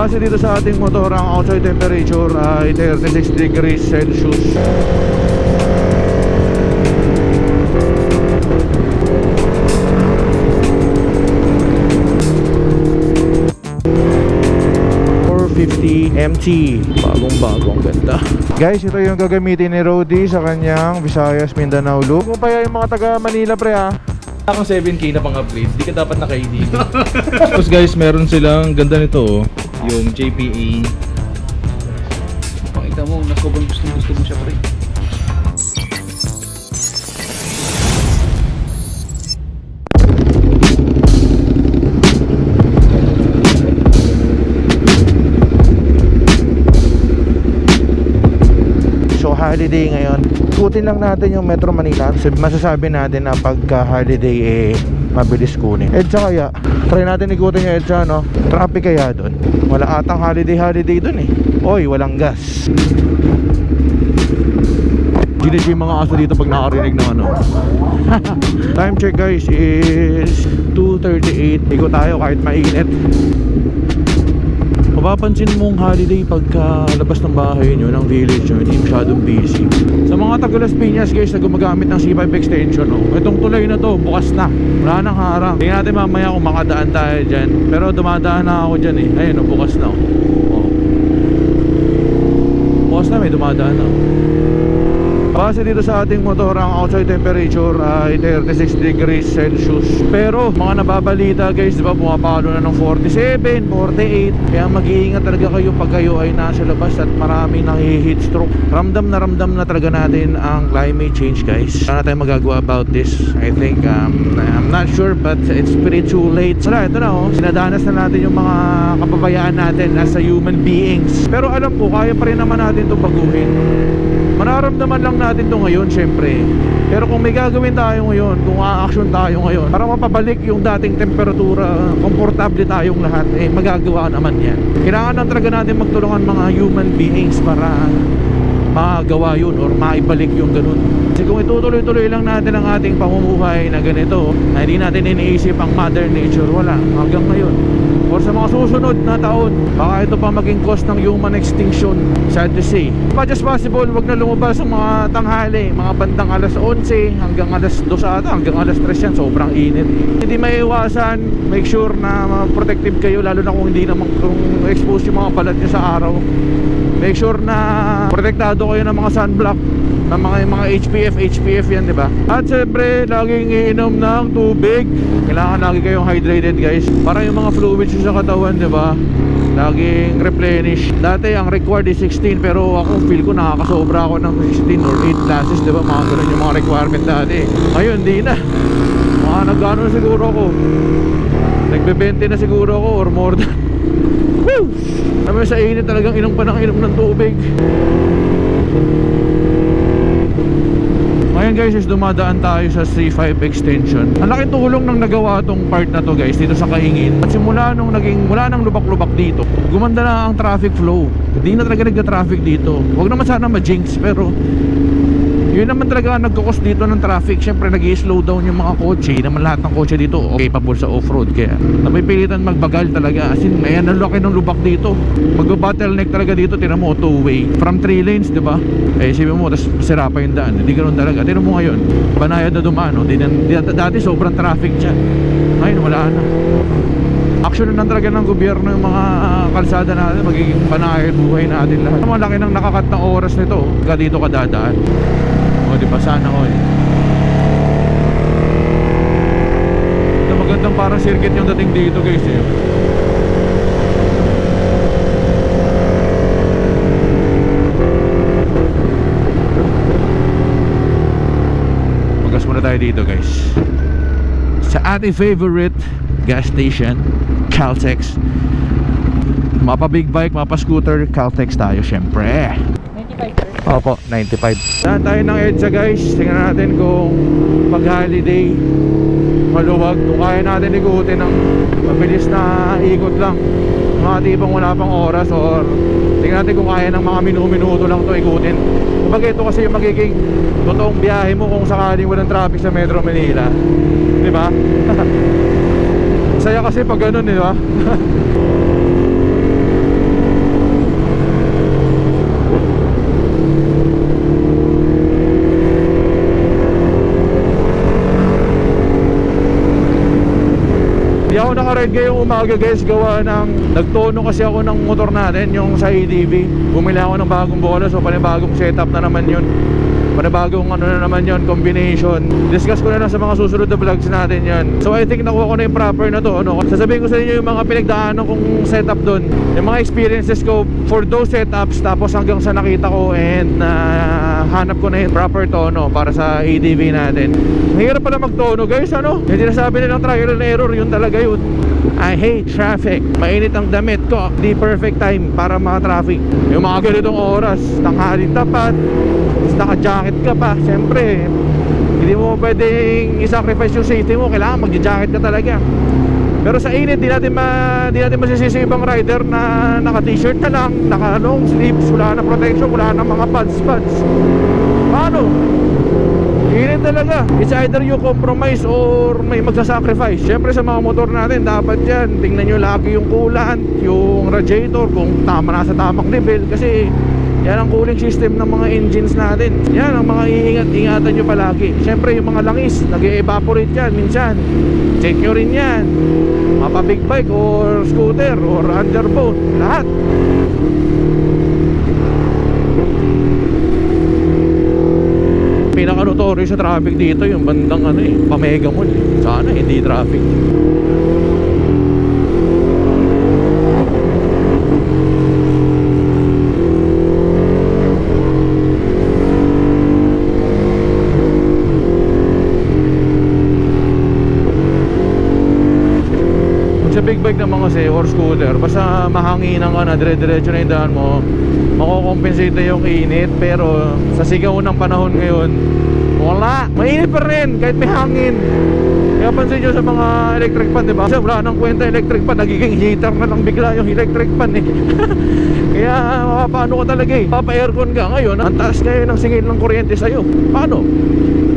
Base dito sa ating motor, ang outside temperature ay 36 degrees Celsius. MT, bagong ganda. Guys, ito yung gagamitin ni Rody sa kanyang Visayas Mindanao loop. Kung pa yung mga taga Manila pre ha, akong 7K na pang upgrade, di ka dapat naka-ID. Tapos guys, meron silang ganda nito, yung JPA. Pakita mo, sobrang gusto mo siya pre. holiday ngayon. Ikutin lang natin yung Metro Manila. Masasabi natin na pagka holiday mabilis kunin. EDSA kaya, try natin ikutin yung EDSA, no? Traffic kaya doon. Wala atang holiday doon Oy, walang gas. Ginis yung mga aso dito pag nakarinig ng ano. Time check guys is 2:38. Ikot tayo kahit mainit. Mapapansin mong holiday pagka labas ng bahay nyo, ng village nyo, hindi masyadong busy. Sa mga taga Las Piñas guys na gumagamit ng C5 extension, itong tulay na to, bukas na. Wala nang harang. Tingnan natin mamaya kung makadaan tayo dyan. Pero dumadaan na ako dyan Ayun, bukas na bukas na, may dumadaan na. Base dito sa ating motor, ang outside temperature ay 36 degrees Celsius. Pero mga nababalita guys, diba, pumapalo na ng 47, 48. Kaya mag-iingat talaga kayo pag kayo ay nasa labas at marami nang-heat stroke. Ramdam na talaga natin ang climate change guys. Ano tayo magagawa about this? I think, I'm not sure but it's pretty too late. Wala, ito na sinadanas na natin yung mga kapabayaan natin as a human beings. Pero alam ko, kaya pa rin naman natin ito baguhin. Mararamdaman lang natin to ngayon syempre. Pero kung may gagawin tayo ngayon, kung a-action tayo ngayon para mapabalik yung dating temperatura, komportable tayong lahat, magagawa naman yan. Kailangan lang talaga natin magtulungan mga human beings para magawa yun or maibalik yung ganun. Kasi kung itutuloy-tuloy lang natin ang ating pamumuhay na ganito, na hindi natin iniisip ang mother nature, wala hanggang ngayon or sa mga susunod na taon, baka ito pa maging cause ng human extinction. Sad to say. But just possible, wag na lumabas ang mga tanghali, mga bandang alas 11 hanggang alas 2 ata, hanggang alas 3 yan, sobrang init. Hindi maiiwasan, make sure na protective kayo, lalo na kung hindi naman kung expose yung mga balat nyo sa araw. Make sure na protektado kayo ng mga sunblock, ng mga HPF yan, di ba? At syempre, laging iinom ng tubig. Kailangan lagi kayong hydrated guys. Para yung mga fluids sa katawan, di ba? Laging replenish. Dati ang required is 16, pero ako feel ko nakakasobra ako ng 16 or 8 glasses, di ba? Mga ganun yung mga requirement dati. Ngayon, di na. Mga nagano siguro ako. Nagbe-20 na siguro ako or more than. Woo! Naman sa init talagang inom pa ng tubig. Ngayon guys is dumadaan tayo sa C5 extension. Ang laking tulong ng nagawa tong part na to guys dito sa Kaingin. At simula nung wala nang lubak-lubak dito, gumanda na ang traffic flow. Hindi na talaga nagka-traffic dito. Huwag naman sana ma-jinx, pero yun naman talaga ang nagkakos dito ng traffic. Siyempre nag-i-slow down yung mga kotse. Naman lahat ng kotse dito capable sa off-road. Kaya napipilitan magbagal talaga. As in, ayan ang laki ng lubak dito. Mag-bottleneck talaga dito. Tinan mo, two-way from 3 lanes, diba? Sabi mo, tapos sira pa yung daan. Hindi ganoon talaga. Tinan mo ngayon, banayad na dumaan. Dati sobrang traffic dyan. Ngayon wala na. Action na talaga ng gobyerno yung mga kalsada natin. Magiging banayad buhay natin lahat. Ang laki ng nakakat na oras nito ka dito ka dadaan. Diba, sana all. Ito magandang parang circuit yung dating dito guys Magas muna tayo dito guys sa ating favorite gas station, Caltex. Mapa big bike, mapa scooter, Caltex tayo syempre. Opo, 95. Saan tayo ng EDSA guys? Tingnan natin kung pag holiday maluwag, kung kaya natin ikutin ng mabilis na ikot lang, mga tipong wala pang oras, or tingnan natin kung kaya ng mga minuto lang to ikutin. Kumbaga ito kasi yung magiging totoong biyahe mo kung sakaling walang traffic sa Metro Manila, diba? Saya kasi pag ganun, diba? ride ngayong umaga guys, gawa ng nagtono kasi ako ng motor natin, yung sa ADV. Bumili ako ng bagong bola, so panibagong setup na naman yun. Panibagong ano na naman yun, combination. Discuss ko na lang sa mga susunod na vlogs natin yan. So I think nakuha ko na yung proper na to, ano? Sasabihin ko sa inyo yung mga pinagdaanan kong setup doon, yung mga experiences ko for those setups, tapos hanggang sa nakita ko and hanap ko na yung proper tono para sa ADV natin. Mahirap pala magtono guys, ano? Yung sinasabi nilang trial and error, yun talaga yun. I hate traffic. Mainit ang damit ko, di perfect time para mga-traffic. Yung mga ganitong oras, tanghaling tapat, naka-jacket ka pa, siyempre hindi mo pwedeng i-sacrifice yung safety mo, kailangan mag-jacket ka talaga. Pero sa init, di natin masisisi ibang rider na naka-t-shirt na lang, naka-long sleeves, wala na protection, wala na mga pads. Paano? Init talaga. It's either you compromise or may magsasacrifice. Siyempre sa mga motor natin, dapat yan, tingnan nyo lagi yung coolant, yung radiator, kung tama na sa tamang level. Kasi yan ang cooling system ng mga engines natin. Yan ang mga ingatan nyo palagi. Siyempre yung mga langis, nag-evaporate yan minsan. Check nyo rin yan. Mapa big bike or scooter or underboat, lahat. Pinaka-notorious sa traffic dito yung bandang Pamega Mall. Sana hindi traffic. Sa big bike naman kasi or scooter, basta mahanginan ka na, dire-diretso na yung daan mo, makukompensate na yung init. Pero sa sigaw ng panahon ngayon, wala, mainit pa rin kahit may hangin. Kaya pansin nyo sa mga electric fan, diba? Kasi wala nang kwenta electric fan, nagiging heater na lang bigla yung electric fan eh. Kaya paano ka talaga eh, papa-aircon ka ngayon, ang taas ngayon ng singil ng kuryente sa'yo. Paano?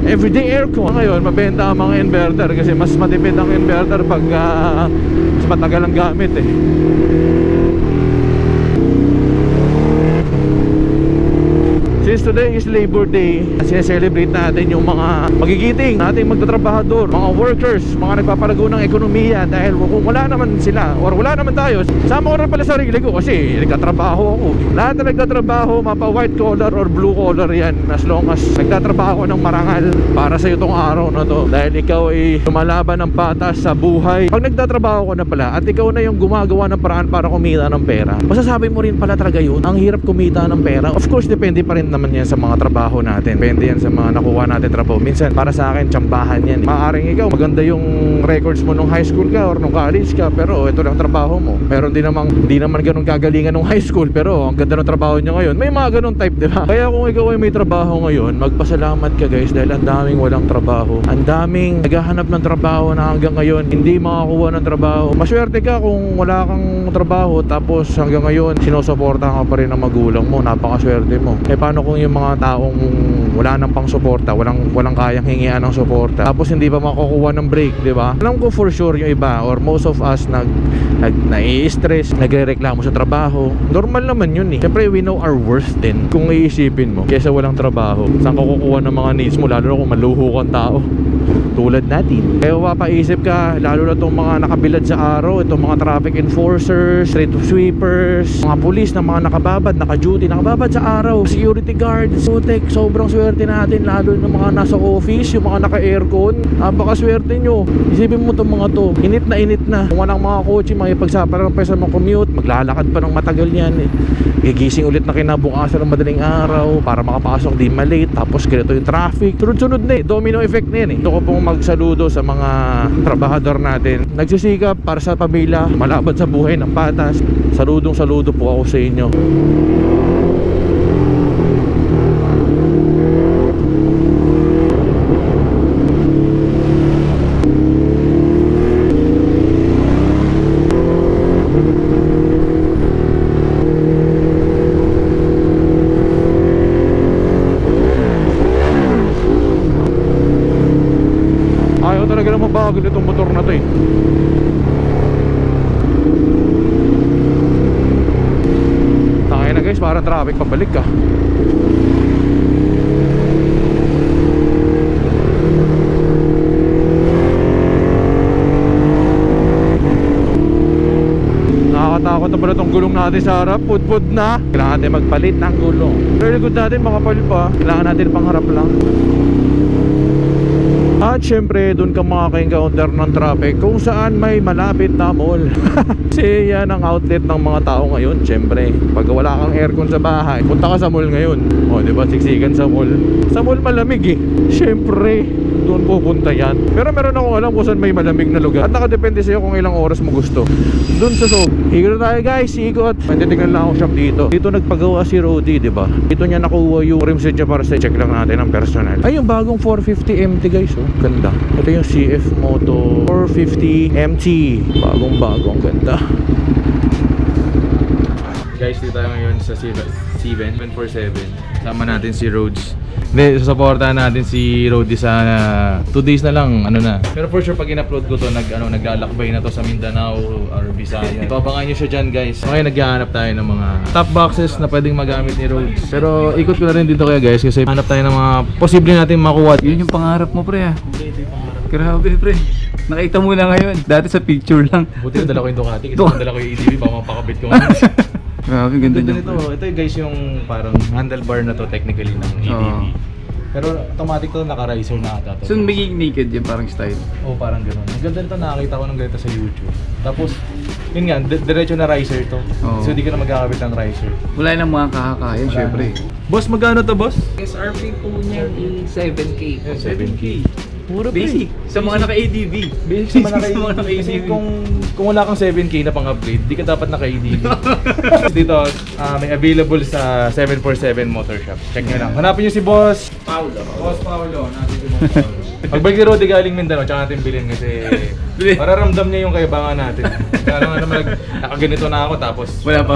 Everyday aircon. Ngayon, mabenta ang mga inverter kasi mas matipid ang inverter pag mas matagal ang gamit eh. Since today is Labor Day, sineselebrate natin yung mga magigiting nating magtatrabahador, mga workers, mga nagpapalago ng ekonomiya. Dahil kung wala naman sila or wala naman tayo, sama ko rin pala sarili ko kasi nagtatrabaho ako. Lahat na nagtatrabaho, mapa white collar or blue collar yan, as long as nagtatrabaho ng marangal para sa itong araw na to. Dahil ikaw ay lumalaban ng patas sa buhay. Pag nagtatrabaho ko na pala at ikaw na yung gumagawa ng paraan para kumita ng pera, masasabi mo rin pala talaga yun, ang hirap kumita ng pera. Of course, depende pa rin naman yan sa mga trabaho natin. Depende yan sa mga nakuha natin trabaho. Minsan, para sa akin, tsambahan yan. Maaaring ikaw, maganda yung records mo nung high school ka or nung college ka, pero ito lang trabaho mo. Pero hindi naman ganun kagalingan nung high school, pero ang ganda ng trabaho nyo ngayon. May mga ganun type, diba? Kaya kung ikaw ay may trabaho ngayon, magpasalamat ka guys, dahil ang daming walang trabaho. Ang daming naghahanap ng trabaho na hanggang ngayon hindi makakuha ng trabaho. Maswerte ka kung wala kang trabaho tapos hanggang ngayon sinusuportahan ka pa rin ng magulang mo. Napakaswerte mo. Eh paano kung yung mga taong wala nang pang suporta, walang kayang hingian ng suporta, tapos hindi pa makukuha ng break, di ba? Alam ko for sure yung iba or most of us nai-stress, nagrereklamo sa trabaho. Normal naman yun eh. Siyempre we know our worth din kung iisipin mo. Kesa walang trabaho, saan ka kukuha ng mga needs mo, lalo na kung maluho kang tao tulad natin. Kaya mapaisip ka, lalo na itong mga nakabilad sa araw, itong mga traffic enforcers, street sweepers, mga pulis na mga naka-duty sa araw, security guards, putek, sobrang swerte natin, lalo na mga nasa office, yung mga naka-aircon, napakaswerte nyo. Isipin mo itong mga to, init na. Kung walang mga kotse, makipagsapara pa sa mga commute, maglalakad pa ng matagal yan eh. Gigising ulit na kinabukasan ng madaling araw para makapasok, di malate, tapos ganito yung traffic. Sunod-sunod na eh, domino effect na yan eh. Ito ko pong magsaludo sa mga trabahador natin, nagsisikap para sa pamilya, malaban sa buhay ng patas. Saludo po ako sa inyo. Ayaw talaga naman bago nitong motor na to eh. Tangay na guys, parang traffic pabalik ka. Dapat na pala itong gulong natin sa harap. Pud-pud na. Kailangan natin magpalit ng gulong. Pero good natin makapal pa. Kailangan natin pangharap lang. At syempre, dun ka makaka-encounter ng traffic kung saan may malapit na mall. Kasi yan ang outlet ng mga tao ngayon. Syempre, pag wala kang aircon sa bahay, punta ka sa mall ngayon. O, diba, siksikan sa mall. Sa mall malamig eh. Syempre, doon pupunta yan. Pero meron akong alam kung saan may malamig na lugar. At nakadepende sa'yo kung ilang oras mo gusto. Doon sa Sob. Ikot tayo guys, ikot. Mantitignan lang ako shop dito. Dito nagpagawa si Rody, diba? Dito niya nakuha yung rim set niya para sa check lang natin ang personal. Ay, yung bagong 450 MT guys, oh. Ganda. Ito yung CF Moto 450 MT. Bagong bagong ganda. Guys, dito tayo ngayon sa C747. Sama natin si Rhodes. Hindi, susuportahan natin si Rody sa 2 days na lang, ano na. Pero for sure, pag in-upload ko to, naglalakbay na to sa Mindanao or Visayas. Abangan nyo siya dyan guys. Ngayon, naghahanap tayo ng mga top boxes na pwedeng magamit ni Rhodes. Pero ikot ko na rin dito kaya guys, kasi hanap tayo ng mga posible natin makuha. Yun yung pangarap mo pre ah. Grabe pre. Nakita mo na ngayon. Dati sa picture lang. Buti na dala ko yung Ducati, kasi kung dala ko yung EDV, baka mapakabit ko ngayon. Grabe, ganda Ganda niya. nito. Ito guys yung parang handlebar na to technically ng EDV. Oo. Pero automatic to, naka-riser na ata to. So magiging naked yung parang style. Oo, parang gano'n. Ang ganda nito, nakakita ko ng ganito sa YouTube. Tapos, yun nga, diretso na riser to. Oo. So, di ka na magkakabit ng riser. Wala nang mga kakakain, syempre. Boss, magkano to, boss? SRP po niya is 7K. 7K. Puro Basic. Sa mga naka-ADV. Basic sa mga Sa mga naka-ADV. Kasi naka-ADV. kung wala kang 7K na pang-upgrade, di ka dapat naka-ADV. Dito, may available sa 747 Motor Shop. Check nyo lang. Hanapin nyo si Boss Paulo. Boss Paolo. Natin si Boss Paolo. Pagbalik ni Rody galing Mindanao, tsaka natin bilhin kasi mararamdam niya yung kaibangan natin. Kaya nga naman nakaganito na ako tapos Wala pa.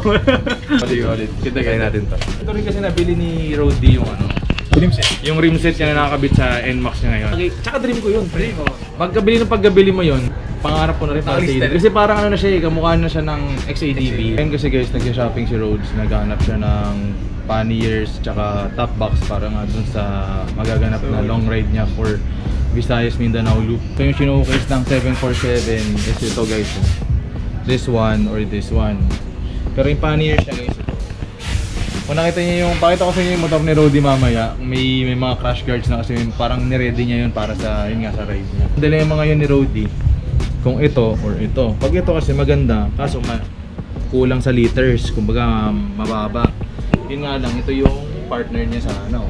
Ulit. Kita natin to. Ito rin kasi nabili ni Rody yung ano. Yung rim set niya na nakakabit sa NMAX niya ngayon. Okay, tsaka dream ko yun. Pagkabili mo yun, pangarap ko na rin para sa EDV. Kasi parang ano na siya kamukha na siya ng XADV. Ngayon kasi guys, nag-shopping si Rhodes, naghahanap siya ng panniers tsaka top box para nga dun sa magaganap na long ride niya for Visayas Mindanao Loop. So yung showcase ng 747 is ito guys. This one or this one. Pero yung panniers niya guys, ito. Kung nakita niyo yung, pakita ko sa inyo yung motor ni Rody mamaya, may mga crash guards na kasi parang niready niya yun para sa, yun nga, sa ride niya. Ang dilemma ngayon ni Rody, kung ito or ito. Pag ito kasi maganda, kaso kulang sa liters, kumbaga mababa. Yun nga lang, ito yung partner niya sa ano.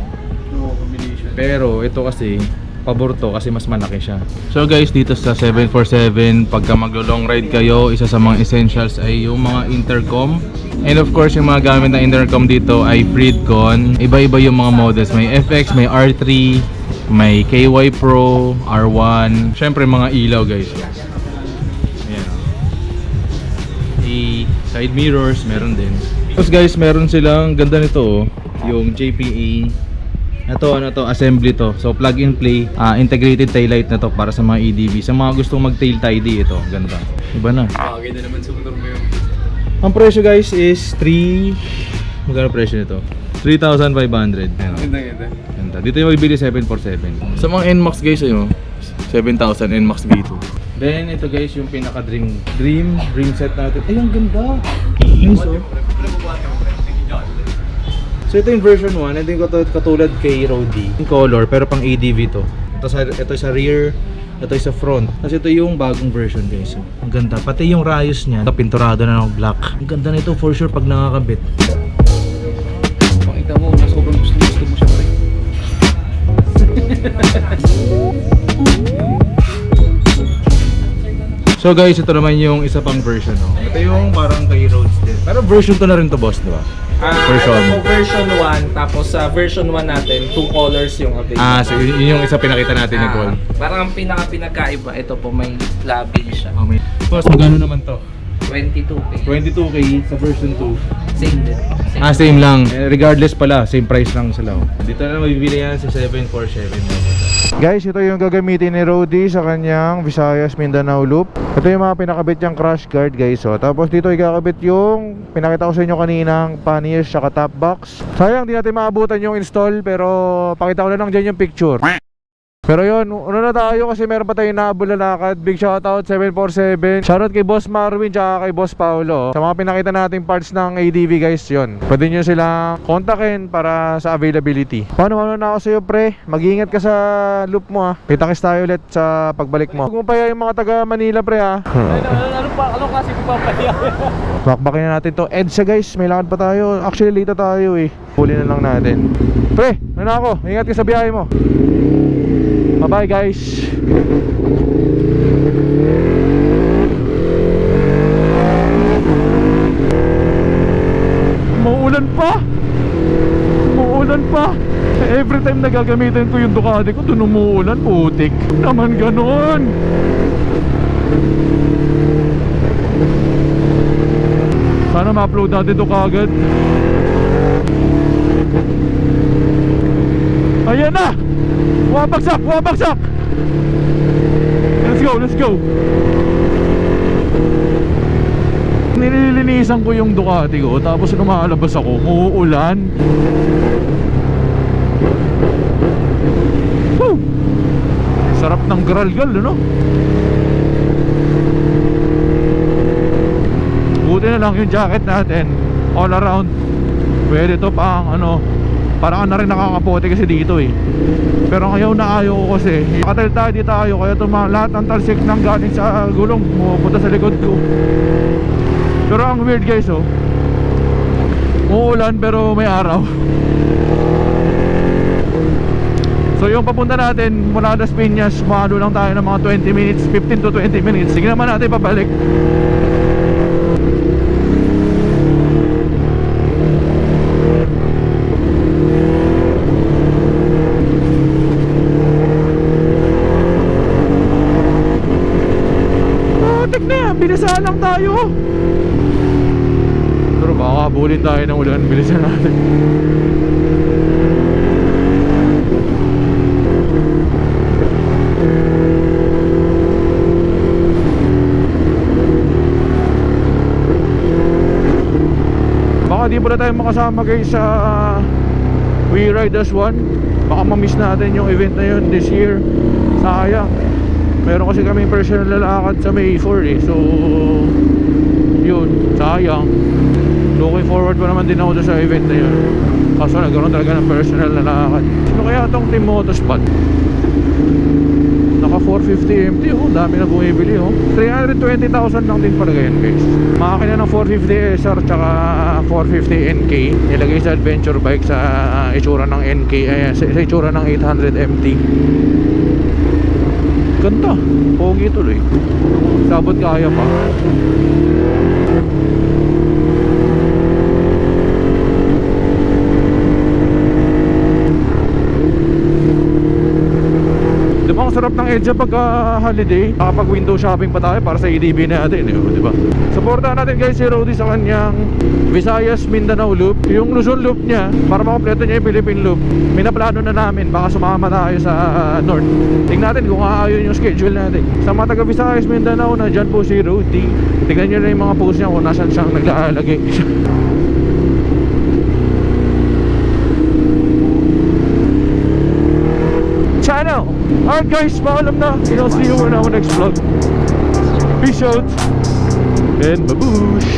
Pero ito kasi, pabor to kasi mas malaki siya. So guys, dito sa 747, pagka maglo-long ride kayo, isa sa mga essentials ay yung mga intercom. And of course, yung mga gamit na intercom dito ay Freedcon. Iba-iba yung mga models. May FX, may R3, may KY Pro, R1. Syempre mga ilaw guys. Ayan. Side mirrors, meron din. Tapos guys, meron silang ganda nito, yung JPA. Ito, ano to, assembly to. So plug and play, integrated taillight na to para sa mga EDV. Sa mga gustong mag-tail tidy, ito, ganda. Iba na. Ganda naman sa motor mo yun. Ang presyo guys is magkano presyo nito? 3,500. Ganda. Dito yung mabibili 747. Sa mga NMAX guys, 7,000 NMAX V2. Then ito guys yung pinaka dream set natin. Ay, ang ganda. So ito yung version 1, hindi ko katulad kay Rody. Yung color pero pang ADV to. Ito sa rear, ito sa front. Kasi ito yung bagong version guys. Ang ganda. Pati yung rayos niya, pinturado na ng black. Ang ganda nito for sure pag nakakabit. Pakita mo, sobrang gusto mo siya pre. So guys, ito naman yung isa pang version. Ito yung parang kay Rhodes din. Pero version 2 na rin to boss, di ba? Version. Ito po version 1, tapos sa version 1 natin, 2 colors yung available. So yun yung isa pinakita natin ni Cole. Parang ang pinakaiba, ito po may label siya. Okay. Boss, magkano naman to? 22K. 22k sa version 2. Same din. Same lang. Regardless pala, same price lang sila. Dito na mabibili yan sa 747. Guys, ito yung gagamitin ni Rody sa kanyang Visayas Mindanao Loop. Ito yung mga pinakabit niyang crash guard guys. Tapos dito ikakabit yung pinakita ko sa inyo kaninang panniers saka top box. Sayang di natin maabutan yung install pero pakita ko na lang dyan yung picture. Pero yun, una na tayo kasi meron pa tayong nahabol na lakad. Big shoutout 747. Shoutout kay Boss Marvin tsaka kay Boss Paulo. Sa mga pinakita nating parts ng ADV guys, yun. Pwede nyo sila kontakin para sa availability. Paano na ako sa'yo pre? Mag-iingat ka sa loop mo ha. Kita-kits tayo ulit sa pagbalik mo. Huwag mo pa yung mga taga Manila pre ha. Ano kasi ko papaya? Bakbakin na natin to. EDSA guys, may lakad pa tayo. Actually late na tayo eh. Huli na lang natin. Pre, ano na ako? Ingat ka sa biyahe mo. Bye bye guys. Mauulan pa. Mauulan pa. Every time nagagamitin ko yung Ducati ko, dun umuulan, putik. Naman ganon. Sana ma-upload natin ito kagad. Ayan na! Wabagsak! Wabagsak! Let's go! Let's go! Nililinisan ko yung Ducati ko, tapos lumalabas ako, uulan. Woo! Sarap ng garalgal, ano? Buti na lang yung jacket natin all around. Pwede to pang ano, parang na rin nakakapote kasi dito eh. Pero ayaw na ayaw ko kasi nakataltadi tayo, kaya lahat ng talsik nang galing sa gulong pupunta sa likod ko. Pero ang weird guys oh, uulan pero may araw. So yung papunta natin mula Las Piñas, maano lang tayo ng mga 20 minutes, 15 to 20 minutes. Sige naman natin pabalik. Bilisan lang tayo. Pero baka habulin tayo ng ulan. Bilisan natin. Baka di pala tayo makasama guys sa We Ride As One. Baka ma-miss natin yung event na yun this year. Sayang. Meron kasi kaming personal lalakad sa May 4 eh. So yun, sayang. Looking forward pa naman din ako doon sa event na yun. Kaso nagkaroon talaga ng personal lalakad. Sino kaya itong Team Motospot? Naka 450 MT oh, dami na bumibili oh. 320,000 lang din pala ganyan guys. Makakina ng 450 SR tsaka 450 NK. Ilagay sa adventure bike sa itsura ng NK, sa itsura ng 800 MT. Ganda, pogi tuloy. Sabot kaya pa. Diba ang sarap ng EDSA pagka holiday? Nakapag window shopping pa tayo para sa EDV natin eh, diba? Supportahan natin guys si Rody sa kanyang Visayas Mindanao Loop. Yung Luzon Loop niya, para makompleto niya yung Philippine Loop, minaplano na namin, baka sumama tayo sa North. Tingnan natin kung aayon yung schedule natin. Sa mga taga Visayas Mindanao, na dyan po si Rody. Tingnan nyo na yung mga post niya kung nasan siyang naglalagay. Channel! Alright guys, paalam na. I'll see you in our next vlog. Peace out and baboosh.